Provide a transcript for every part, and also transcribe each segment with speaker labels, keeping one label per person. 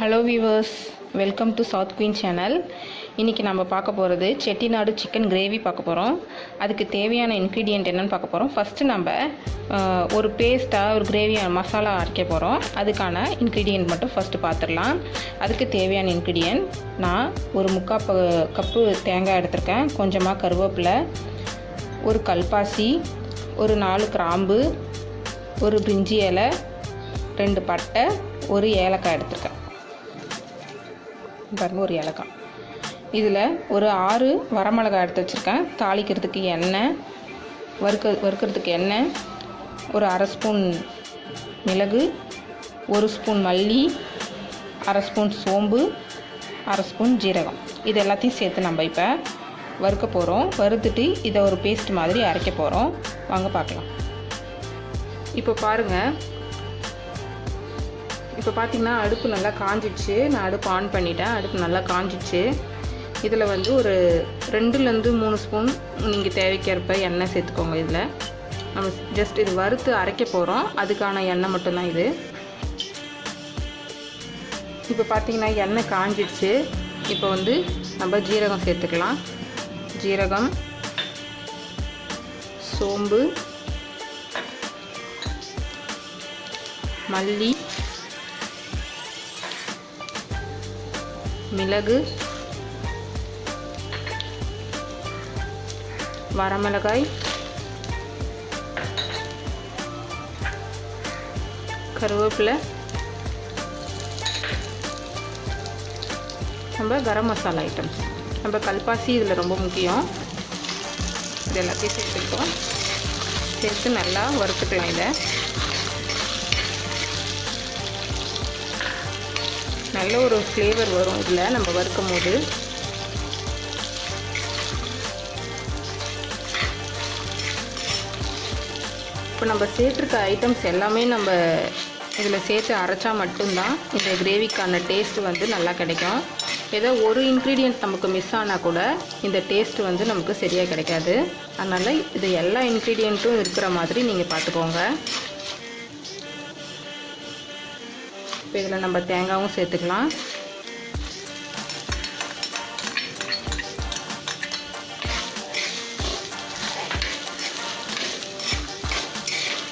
Speaker 1: Hello viewers, welcome to south queen channel. இன்றைக்கி நம்ம பார்க்க போகிறது செட்டிநாடு சிக்கன் கிரேவி பார்க்க போகிறோம். அதுக்கு தேவையான இன்க்ரீடியண்ட் என்னென்னு பார்க்க போகிறோம். ஃபஸ்ட்டு நம்ம ஒரு பேஸ்ட்டாக ஒரு கிரேவியான மசாலா அரைக்க போகிறோம். அதுக்கான இன்க்ரீடியண்ட் மட்டும் ஃபஸ்ட்டு பார்த்துடலாம். அதுக்கு தேவையான இன்க்ரீடியண்ட் நான் ஒரு 3/4 கப்பு தேங்காய் எடுத்திருக்கேன், கொஞ்சமாக கருவேப்பிலை, ஒரு கல்பாசி, ஒரு 4 கிராம்பு, ஒரு பிரிஞ்சி இலை, 2 பட்டை, ஒரு ஏலக்காய் எடுத்திருக்கேன். பாருங்க, ஒரு ஏலக்காய். இதில் ஒரு 6 வரமிளகாய் எடுத்து வச்சுருக்கேன். தாளிக்கிறதுக்கு எண்ணெய், வறுக்கிறதுக்கு எண்ணெய், ஒரு 1/2 ஸ்பூன் மிளகு, 1 ஸ்பூன் மல்லி, 1/2 ஸ்பூன் சோம்பு, 1/2 ஸ்பூன் ஜீரகம். இது எல்லாத்தையும் சேர்த்து நம்ம இப்போ வறுக்க போகிறோம். வறுத்துட்டு இதை ஒரு பேஸ்ட் மாதிரி அரைக்க போகிறோம். வாங்க பார்க்கலாம். இப்போ பாருங்கள், இப்போ பார்த்திங்கன்னா அடுப்பு நல்லா காஞ்சிடுச்சு. நான் அடுப்பு ஆன் பண்ணிட்டேன். அடுப்பு நல்லா காஞ்சிடுச்சு. இதில் வந்து ஒரு 2லேருந்து 3 ஸ்பூன் நீங்கள் தேவைக்கிறப்ப எண்ணெய் சேர்த்துக்கோங்க. இதில் நம்ம ஜஸ்ட் இது வறுத்து அரைக்க போகிறோம். அதுக்கான எண்ணெய் மட்டும்தான் இது. இப்போ பார்த்திங்கன்னா எண்ணெய் காஞ்சிடுச்சு. இப்போ வந்து நம்ம ஜீரகம் சேர்த்துக்கலாம். ஜீரகம், சோம்பு, மல்லி, மிளகு, வரமிளகாய், கருவேப்பிலை, நம்ம கரம் மசாலா ஐட்டம்ஸ், நம்ம கல்பாசி இதில் ரொம்ப முக்கியம். இது எல்லாத்தையும் சேர்த்துக்கிட்டோம். சேர்த்து நல்லா வறுத்துக்கலாம். இதை நல்ல ஒரு ஃப்ளேவர் வரும் இதில் நம்ம வறுக்கும் போது. இப்போ நம்ம சேர்த்துருக்க ஐட்டம்ஸ் எல்லாமே நம்ம இதில் சேர்த்து அரைச்சா மட்டும்தான் இந்த கிரேவிக்கான டேஸ்ட்டு வந்து நல்லா கிடைக்கும். ஏதோ ஒரு இன்க்ரீடியண்ட் நமக்கு மிஸ் ஆனால் கூட இந்த டேஸ்ட்டு வந்து நமக்கு சரியாக கிடைக்காது. அதனால் இது எல்லா இன்க்ரீடியண்ட்டும் இருக்கிற மாதிரி நீங்கள் பார்த்துக்கோங்க. இப்போ இதில் நம்ம தேங்காயும் சேர்த்துக்கலாம்.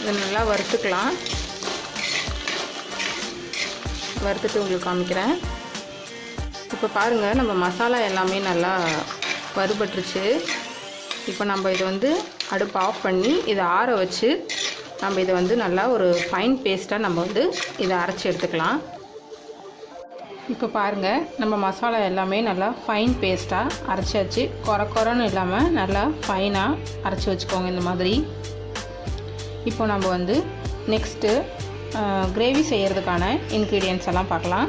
Speaker 1: இதை நல்லா வறுத்துக்கலாம். வறுத்துட்டு உங்களுக்கு காமிக்கிறேன். இப்போ பாருங்கள், நம்ம மசாலா எல்லாமே நல்லா வறுபட்டுருச்சு. இப்போ நம்ம இதை வந்து அடுப்பு ஆஃப் பண்ணி இதை ஆற வச்சு நம்ம இதை வந்து நல்லா ஒரு ஃபைன் பேஸ்ட்டாக நம்ம வந்து இதை அரைச்சி எடுத்துக்கலாம். இப்போ பாருங்கள், நம்ம மசாலா எல்லாமே நல்லா ஃபைன் பேஸ்ட்டாக அரைச்சாச்சு. குறன்னு இல்லாமல் நல்லா ஃபைனாக அரைச்சி வச்சுக்கோங்க இந்த மாதிரி. இப்போ நம்ம வந்து நெக்ஸ்ட்டு கிரேவி செய்கிறதுக்கான இன்க்ரீடியன்ட்ஸ் எல்லாம் பார்க்கலாம்.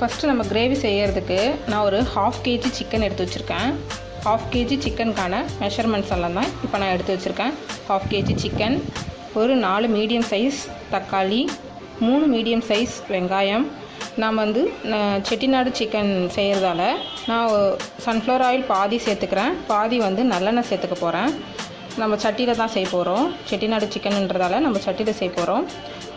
Speaker 1: ஃபஸ்ட்டு நம்ம கிரேவி செய்கிறதுக்கு நான் ஒரு 1/2 kg சிக்கன் எடுத்து வச்சுருக்கேன். 1/2 kg சிக்கனுக்கான மெஷர்மெண்ட்ஸ் எல்லாம் தான் இப்போ நான் எடுத்து வச்சுருக்கேன். 1/2 kg சிக்கன், ஒரு 4 மீடியம் சைஸ் தக்காளி, 3 மீடியம் சைஸ் வெங்காயம். நான் வந்து செட்டிநாடு சிக்கன் செய்கிறதால நான் சன்ஃப்ளவர் ஆயில் பாதி சேர்த்துக்கிறேன், பாதி வந்து நல்லெண்ணெய் சேர்த்துக்க போகிறேன். நம்ம சட்டியில் தான் செய்ய போகிறோம். செட்டிநாடு சிக்கன்ன்றதால நம்ம சட்டியில் செய்ய போகிறோம்.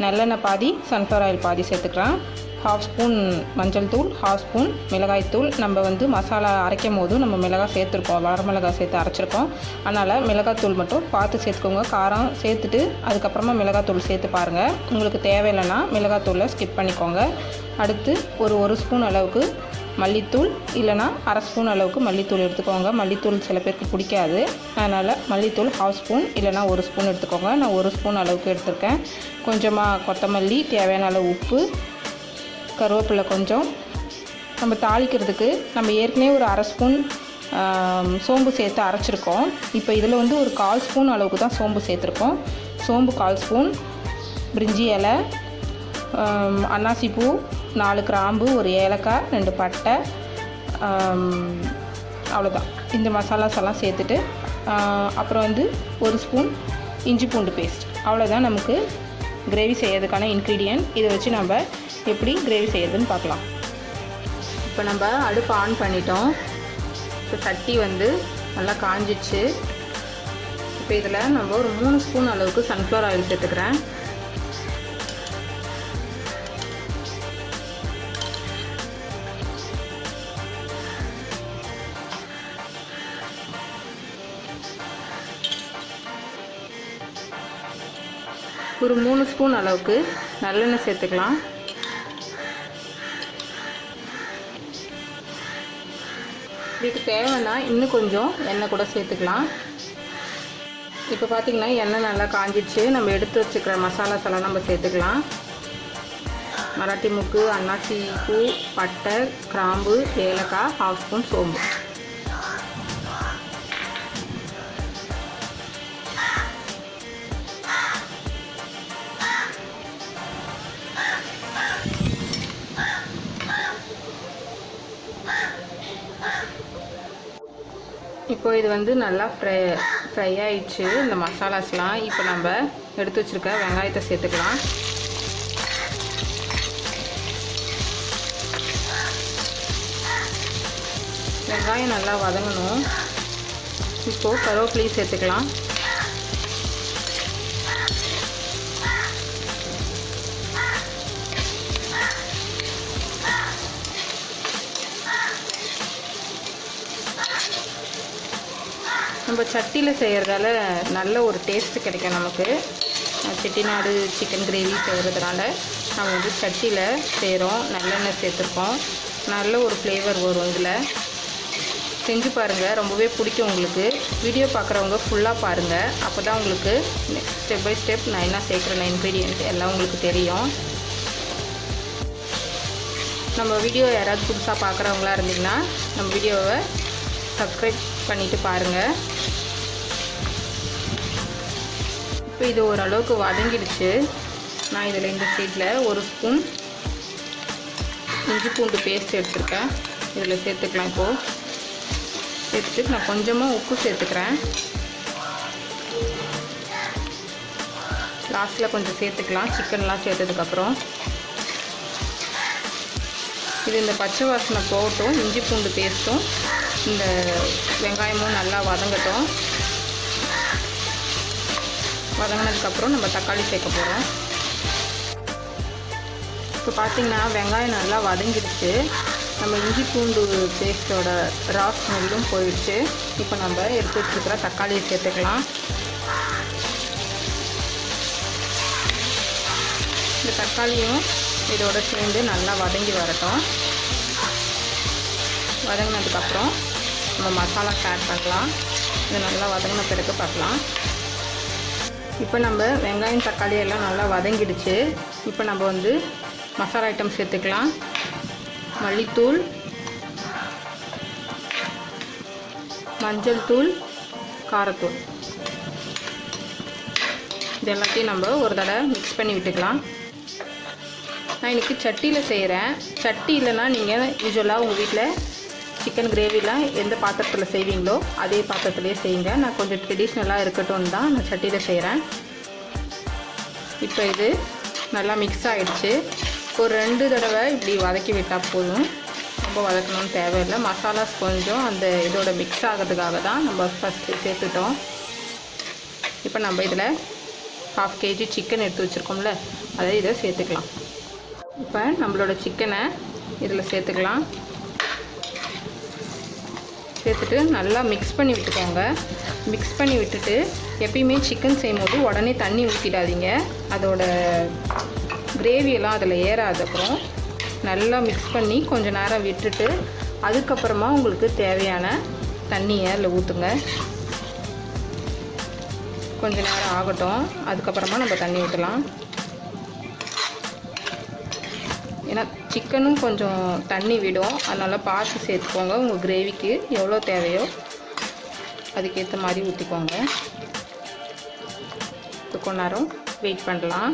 Speaker 1: நல்லெண்ணெய் பாதி, சன்ஃப்ளவர் ஆயில் பாதி சேர்த்துக்கிறேன். 1/2 ஸ்பூன் மஞ்சள் தூள், 1/2 ஸ்பூன் மிளகாய் தூள். நம்ம வந்து மசாலா அரைக்கும் போது நம்ம மிளகாய் சேர்த்துருக்கோம், வரமிளகாய் சேர்த்து அரைச்சிருக்கோம். அதனால் மிளகாத்தூள் மட்டும் பார்த்து சேர்த்துக்கோங்க. காரம் சேர்த்துட்டு அதுக்கப்புறமா மிளகாத்தூள் சேர்த்து பாருங்கள். உங்களுக்கு தேவையில்லைன்னா மிளகாத்தூளை ஸ்கிப் பண்ணிக்கோங்க. அடுத்து ஒரு ஸ்பூன் அளவுக்கு மல்லித்தூள், இல்லைனா 1/2 ஸ்பூன் அளவுக்கு மல்லித்தூள் எடுத்துக்கோங்க. மல்லித்தூள் சில பேருக்கு பிடிக்காது, அதனால் மல்லித்தூள் 1/2 ஸ்பூன் இல்லைனா 1 ஸ்பூன் எடுத்துக்கோங்க. நான் 1 ஸ்பூன் அளவுக்கு எடுத்துருக்கேன். கொஞ்சமாக கொத்தமல்லி, தேவையான அளவு உப்பு, கருவேப்பிலை கொஞ்சம். நம்ம தாளிக்கிறதுக்கு நம்ம ஏற்கனவே ஒரு 1/2 ஸ்பூன் சோம்பு சேர்த்து அரைச்சிருக்கோம். இப்போ இதில் வந்து ஒரு 1/4 ஸ்பூன் அளவுக்கு தான் சோம்பு சேர்த்துருக்கோம். சோம்பு 1/4 ஸ்பூன், பிரிஞ்சி இலை, அன்னாசிப்பூ, 4 கிராம்பு, ஒரு ஏலக்காய், 2 பட்டை, அவ்வளோதான். இந்த மசாலாஸ் எல்லாம் சேர்த்துட்டு அப்புறம் வந்து 1 ஸ்பூன் இஞ்சி பூண்டு பேஸ்ட். அவ்வளோதான் நமக்கு கிரேவி செய்யறதுக்கான இன்க்ரீடியன்ட். இதை வச்சு நம்ம எப்படி கிரேவி செய்யறதுன்னு பார்க்கலாம். இப்போ நம்ம அடுப்பு ஆன் பண்ணிட்டோம். இப்போ சட்டி வந்து நல்லா காஞ்சிடுச்சு. இப்போ இதில் நம்ம ஒரு 3 ஸ்பூன் அளவுக்கு சன்ஃப்ளவர் ஆயில் சேர்த்துக்கிறேன். ஒரு 3 ஸ்பூன் அளவுக்கு நல்லெண்ணெய் சேர்த்துக்கலாம். இதுக்கு தேவைன்னா இன்னும் கொஞ்சம் எண்ணெய் கூட சேர்த்துக்கலாம். இப்போ பார்த்திங்கன்னா எண்ணெய் நல்லா காஞ்சிடுச்சு. நம்ம எடுத்து வச்சுக்கிற மசாலாஸ் எல்லாம் நம்ம சேர்த்துக்கலாம். மராட்டி முக்கு, அன்னாசி பூ, பட்டை, கிராம்பு, ஏலக்காய், 1/2 ஸ்பூன் சோம்பு. இப்போ இது வந்து நல்லா ஃப்ரை ஆயிடுச்சு இந்த மசாலாஸ்லாம். இப்போ நம்ம எடுத்து வச்சுருக்க வெங்காயத்தை சேர்த்துக்கலாம். வெங்காயம் நல்லா வதங்கணும். இப்போது கருவேப்பிலை சேர்த்துக்கலாம். நம்ம சட்டியில் செய்கிறதால நல்ல ஒரு டேஸ்ட்டு கிடைக்கும் நமக்கு. செட்டிநாடு சிக்கன் கிரேவி செய்கிறதுனால நம்ம வந்து சட்டியில் செய்கிறோம். நல்லெண்ணெய் சேர்த்துருக்கோம். நல்ல ஒரு ஃப்ளேவர் வரும். இதில் செஞ்சு பாருங்கள், ரொம்பவே பிடிக்கும் உங்களுக்கு. வீடியோ பார்க்குறவங்க ஃபுல்லாக பாருங்கள். அப்போ தான் உங்களுக்கு ஸ்டெப் பை ஸ்டெப் நான் என்ன சேர்க்குறேன் இன்க்ரீடியன்ட் எல்லாம் உங்களுக்கு தெரியும். நம்ம வீடியோ யாராவது புதுசாக பார்க்குறவங்களா இருந்தீங்கன்னா நம்ம வீடியோவை சப்ஸ்கிரைப் பண்ணிவிட்டு பாருங்கள். இப்போ இது ஓரளவுக்கு வதங்கிடுச்சு. நான் இதில் இந்த ஸ்டேஜில் 1 ஸ்பூன் இஞ்சி பூண்டு பேஸ்ட் எடுத்துருக்கேன். இதில் சேர்த்துக்கலாம். இப்போது சேர்த்துட்டு நான் கொஞ்சமாக உப்பு சேர்த்துக்கிறேன். லாஸ்ட்டில் கொஞ்சம் சேர்த்துக்கலாம் சிக்கன்லாம் சேர்த்ததுக்கப்புறம். இது இந்த பச்சை வாசனை போகட்டும். இஞ்சி பூண்டு பேஸ்ட்டும் இந்த வெங்காயமும் நல்லா வதங்கட்டும். வதங்கினதுக்கப்புறம் நம்ம தக்காளி சேர்க்க போகிறோம். இப்போ பார்த்திங்கன்னா வெங்காயம் நல்லா வதங்கிடுச்சு. நம்ம இஞ்சி பூண்டு பேஸ்ட்டோட ரா ஸ்மெல்லும் போயிடுச்சு. இப்போ நம்ம எடுத்து வச்சுருக்கிற தக்காளியை சேர்த்துக்கலாம். இந்த தக்காளியும் இதோட சேர்ந்து நல்லா வதங்கி வரட்டும். வதங்கினதுக்கப்புறம் நம்ம மசாலா ஆட் பண்ணலாம். இது நல்லா வதங்கின பிறகு பார்க்கலாம். இப்போ நம்ம வெங்காயம் தக்காளி எல்லாம் நல்லா வதங்கிடுச்சு. இப்போ நம்ம வந்து மசாலா ஐட்டம் சேர்த்துக்கலாம். மல்லித்தூள், மஞ்சள் தூள், காரத்தூள், இது எல்லாத்தையும் நம்ம ஒரு தடவை மிக்ஸ் பண்ணி விட்டுக்கலாம். நான் இன்றைக்கி சட்டியில் செய்கிறேன். சட்டி இல்லைன்னா நீங்கள் யூஸ்வலாக உங்கள் வீட்டில் சிக்கன் கிரேவிலாம் எந்த பாத்திரத்தில் செய்வீங்களோ அதே பாத்திரத்துலேயே செய்யுங்க. நான் கொஞ்சம் ட்ரெடிஷ்னலாக இருக்கட்டும் தான் நான் சட்டியில் செய்கிறேன். இப்போ இது நல்லா மிக்ஸ் ஆகிடுச்சு. ஒரு 2 தடவை இப்படி வதக்கி விட்டால் போதும். ரொம்ப வதக்கணும்னு தேவையில்லை. மசாலாஸ் கொஞ்சம் அந்த இதோட மிக்ஸ் ஆகிறதுக்காக தான் நம்ம ஃபஸ்ட்டு சேர்த்துட்டோம். இப்போ நம்ம இதில் 1/2 kg சிக்கன் எடுத்து வச்சுருக்கோம்ல, அதை இதை சேர்த்துக்கலாம். இப்போ நம்மளோட சிக்கனை இதில் சேர்த்துக்கலாம். சேர்த்துட்டு நல்லா மிக்ஸ் பண்ணி விட்டுக்கோங்க. மிக்ஸ் பண்ணி விட்டுட்டு எப்பயுமே சிக்கன் செய்யும்போது உடனே தண்ணி ஊற்றிடாதீங்க. அதோட கிரேவியெல்லாம் அதில் ஏறாதப்புறம் நல்லா மிக்ஸ் பண்ணி கொஞ்சம் நேரம் விட்டுட்டு அதுக்கப்புறமா உங்களுக்கு தேவையான தண்ணியை அதில் ஊற்றுங்க. கொஞ்சம் நேரம் ஆகட்டும். அதுக்கப்புறமா நம்ம தண்ணி ஊற்றலாம். ஏன்னா சிக்கனும் கொஞ்சம் தண்ணி விடும். அதனால் பார்த்து சேர்த்துக்கோங்க. உங்கள் கிரேவிக்கு எவ்வளோ தேவையோ அதுக்கேற்ற மாதிரி ஊற்றிக்கோங்க. கொஞ்ச நேரம் வெயிட் பண்ணலாம்.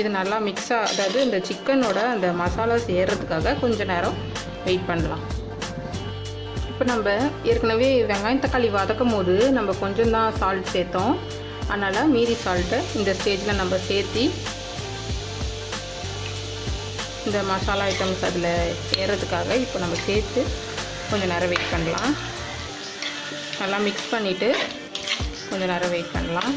Speaker 1: இது நல்லா அதாவது இந்த சிக்கனோட அந்த மசாலாஸ் ஏறுறதுக்காக கொஞ்சம் நேரம் வெயிட் பண்ணலாம். இப்போ நம்ம ஏற்கனவே வெங்காயம் தக்காளி வதக்கும் போது நம்ம கொஞ்சம் தான் சால்ட் சேர்த்தோம். அதனால் மீதி சால்ட்டை இந்த ஸ்டேஜில் நம்ம சேர்த்தி இந்த மசாலா ஐட்டம்ஸ் அதில் ஏறதுக்காக இப்போ நம்ம சேர்த்து கொஞ்சம் நேரம் வெயிட் பண்ணலாம். நல்லா மிக்ஸ் பண்ணிவிட்டு கொஞ்சம் நேரம் வெயிட் பண்ணலாம்.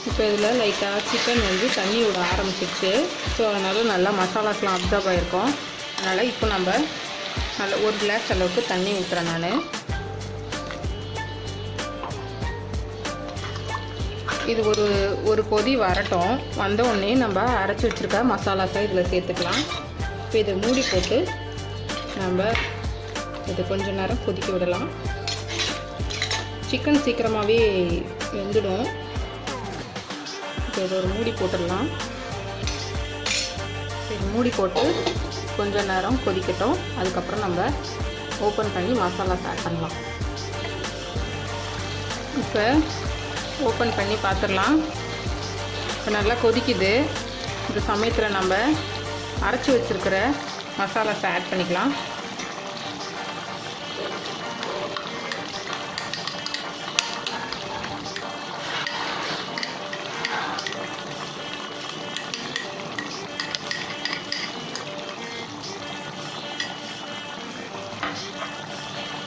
Speaker 1: இப்போ இதில் லைட்டாக சிக்கன் வந்து தண்ணி விட ஆரம்பிச்சிருச்சு. ஸோ அதனால் நல்லா மசாலாஸ்லாம் அப்சர்வ் ஆகிருக்கும். அதனால் இப்போ நம்ம நல்ல 1 கிளாஸ் அளவுக்கு தண்ணி ஊற்றுறேன் நான். இது ஒரு கொதி வரட்டும். வந்த உடனே நம்ம அரைச்சி வச்சுருக்க மசாலாஸை இதில் சேர்த்துக்கலாம். இப்போ இதை மூடி போட்டு நம்ம இதை கொஞ்ச நேரம் கொதிக்க விடலாம். சிக்கன் சீக்கிரமாகவே வெந்துடும். இப்போ இதை ஒரு மூடி போட்டுடலாம். இது மூடி போட்டு கொஞ்சம் நேரம் கொதிக்கட்டும். அதுக்கப்புறம் நம்ம ஓப்பன் பண்ணி மசாலாஸ் ஆட் பண்ணலாம். இப்போ ஓப்பன் பண்ணி பார்த்துடலாம். இப்போ நல்லா கொதிக்குது. இந்த சமயத்தில் நம்ம அரைச்சி வச்சுருக்கிற மசாலாஸை ஆட் பண்ணிக்கலாம்.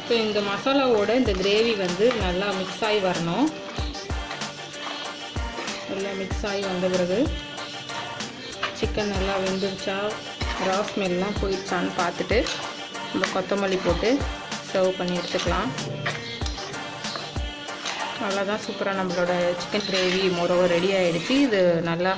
Speaker 1: இப்போ இந்த மசாலாவோட இந்த கிரேவி வந்து நல்லா மிக்ஸ் ஆகி வரணும். நல்லா மிக்ஸ் ஆகி வந்த பிறகு சிக்கன் நல்லா வெந்துருச்சா, ரா ஸ்மெல்லாம் போயிடுச்சான்னு பார்த்துட்டு நம்ம கொத்தமல்லி போட்டு சர்வ் பண்ணி எடுத்துக்கலாம். அவ்வளோதான், சூப்பராக நம்மளோட சிக்கன் கிரேவி மோரோவர் ரெடி ஆகிடுச்சு. இது நல்லா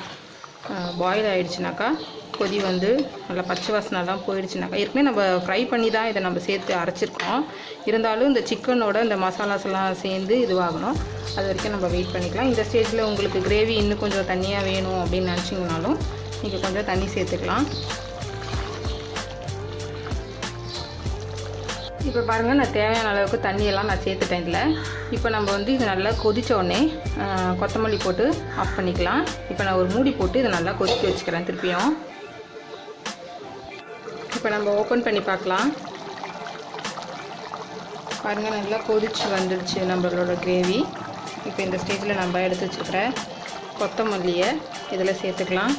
Speaker 1: பாயில் ஆகிடுச்சுனாக்கா, கொதி வந்து நல்லா பச்சை வாசனைலாம் போயிடுச்சுனாக்கா, ஏற்கனவே நம்ம ஃப்ரை பண்ணி தான் இதை நம்ம சேர்த்து அரைச்சிருக்கோம். இருந்தாலும் இந்த சிக்கனோட இந்த மசாலாஸ்லாம் சேர்ந்து இதுவாகணும். அது வரைக்கும் நம்ம வெயிட் பண்ணிக்கலாம். இந்த ஸ்டேஜில் உங்களுக்கு கிரேவி இன்னும் கொஞ்சம் தண்ணியாக வேணும் அப்படின்னு நினச்சிங்கனாலும் நீங்கள் கொஞ்சம் தண்ணி சேர்த்துக்கலாம். இப்போ பாருங்கள், நான் தேவையான அளவுக்கு தண்ணியெல்லாம் நான் சேர்த்துட்டேன் இதில். இப்போ நம்ம வந்து இது நல்லா கொதித்த உடனே கொத்தமல்லி போட்டு ஆஃப் பண்ணிக்கலாம். இப்போ நான் ஒரு மூடி போட்டு இதை நல்லா கொதிக்க வச்சுக்கிறேன் திருப்பியும். இப்போ நம்ம ஓப்பன் பண்ணி பார்க்கலாம். பாருங்கள், நல்லா கொதிச்சு வந்துடுச்சு நம்மளோட கிரேவி. இப்போ இந்த ஸ்டேஜில் நம்ம எடுத்து வச்சுக்கிற கொத்தமல்லியை இதில் சேர்த்துக்கலாம்.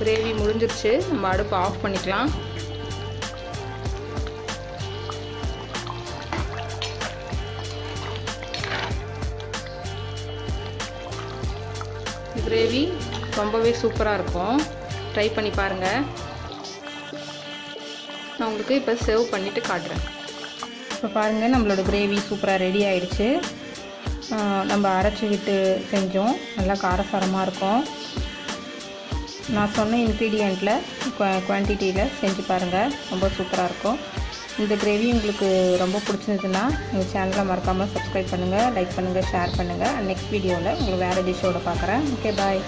Speaker 1: கிரேவி முடிஞ்சிருச்சு. நம்ம அடுப்பு ஆஃப் பண்ணிக்கலாம். கிரேவி ரொம்பவே சூப்பராக இருக்கும். ட்ரை பண்ணி பாருங்கள். நான் உங்களுக்கு இப்போ சர்வ் பண்ணிவிட்டு காட்டுறேன். இப்போ பாருங்கள், நம்மளோட கிரேவி சூப்பராக ரெடி ஆகிடுச்சு. நம்ம அரைச்சி விட்டு செஞ்சோம். நல்லா காரசாரமாக இருக்கும். நான் சொன்ன இன்க்ரீடியண்ட்டில் குவான்டிட்டியில் செஞ்சு பாருங்கள். ரொம்ப சூப்பராக இருக்கும். இந்த கிரேவி உங்களுக்கு ரொம்ப பிடிச்சிருந்துச்சுன்னா எங்கள் சேனலை மறக்காமல் சப்ஸ்கிரைப் பண்ணுங்கள், லைக் பண்ணுங்கள், ஷேர் பண்ணுங்கள். நெக்ஸ்ட் வீடியோவில் உங்களுக்கு வேறு டிஷ்ஷோடு பார்க்குறேன். ஓகே, பாய்.